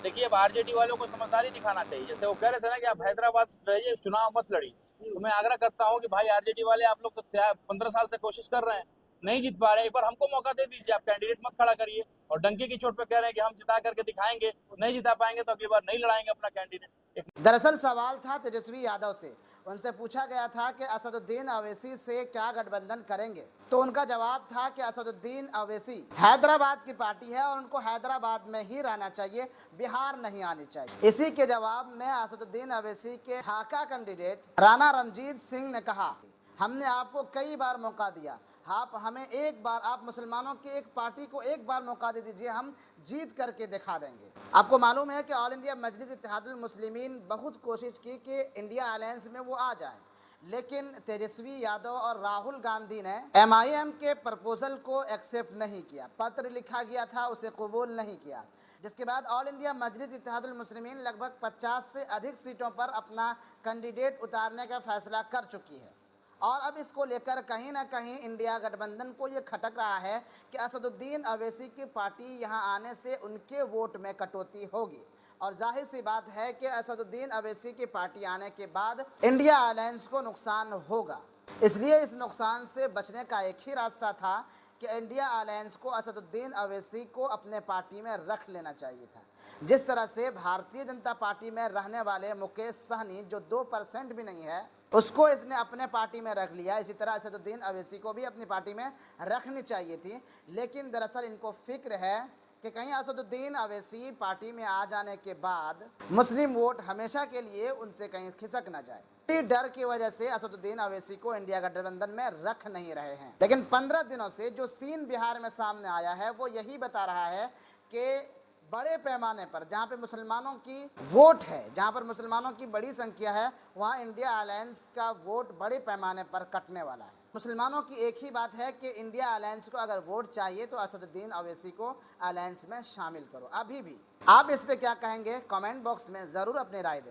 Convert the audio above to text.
देखिए, अब आरजेडी वालों को समझदारी दिखाना चाहिए। जैसे वो कह रहे थे ना कि आप हैदराबाद रहिए, चुनाव मत लड़िए, तो मैं आग्रह करता हूँ कि भाई आरजेडी वाले, आप लोग तो 15 साल से कोशिश कर रहे हैं, नहीं जीत पा रहे, एक बार हमको मौका दे दीजिए, आप कैंडिडेट मत खड़ा करिए। और डंके की चोट पे कह रहे हैं कि हम जिता करके दिखाएंगे, नहीं जिता पाएंगे तो अगली बार नहीं लड़ाएंगे अपना कैंडिडेट। दरअसल सवाल था तेजस्वी यादव से। उनसे पूछा गया था कि असदुद्दीन अवैसी से क्या गठबंधन करेंगे, तो उनका जवाब था कि असदुद्दीन अवैसी हैदराबाद की पार्टी है और उनको हैदराबाद में ही रहना चाहिए, बिहार नहीं आनी चाहिए। इसी के जवाब में असदुद्दीन अवैसी के ढाका कैंडिडेट राणा रणजीत सिंह ने कहा, हमने आपको कई बार मौका दिया, आप हमें एक बार, आप मुसलमानों की एक पार्टी को एक बार मौका दे दीजिए, हम जीत करके दिखा देंगे। आपको मालूम है कि ऑल इंडिया मजलिस इत्तेहादुल मुस्लिमीन बहुत कोशिश की कि इंडिया अलायंस में वो आ जाए, लेकिन तेजस्वी यादव और राहुल गांधी ने MIM के प्रपोजल को एक्सेप्ट नहीं किया। पत्र लिखा गया था, उसे कबूल नहीं किया, जिसके बाद ऑल इंडिया मजलिस इत्तेहादुल मुस्लिमीन लगभग 50 से अधिक सीटों पर अपना कैंडिडेट उतारने का फैसला कर चुकी है। और अब इसको लेकर कहीं ना कहीं इंडिया गठबंधन को ये खटक रहा है कि असदुद्दीन अवैसी की पार्टी यहाँ आने से उनके वोट में कटौती होगी, और जाहिर सी बात है कि असदुद्दीन अवैसी की पार्टी आने के बाद इंडिया अलायंस को नुकसान होगा। इसलिए इस नुकसान से बचने का एक ही रास्ता था कि इंडिया अलायंस को असदुद्दीन अवैसी को अपने पार्टी में रख लेना चाहिए था। जिस तरह से भारतीय जनता पार्टी में रहने वाले मुकेश सहनी, जो 2% भी नहीं है, उसको इसने अपने पार्टी में रख लिया, इसी तरह असदुद्दीन अवैसी को भी अपनी पार्टी में रखनी चाहिए थी। लेकिन दरअसल इनको फिक्र है कि कहीं असदुद्दीन अवैसी पार्टी में आ जाने के बाद मुस्लिम वोट हमेशा के लिए उनसे कहीं खिसक ना जाए। इसी डर की वजह से असदुद्दीन अवैसी को इंडिया गठबंधन में रख नहीं रहे हैं। लेकिन 15 दिनों से जो सीन बिहार में सामने आया है वो यही बता रहा है कि बड़े पैमाने पर जहाँ पे मुसलमानों की वोट है, जहाँ पर मुसलमानों की बड़ी संख्या है, वहाँ इंडिया अलायंस का वोट बड़े पैमाने पर कटने वाला है। मुसलमानों की एक ही बात है कि इंडिया अलायंस को अगर वोट चाहिए तो असदुद्दीन अवैसी को अलायंस में शामिल करो। अभी भी आप इस पे क्या कहेंगे, कमेंट बॉक्स में ज़रूर अपनी राय दें।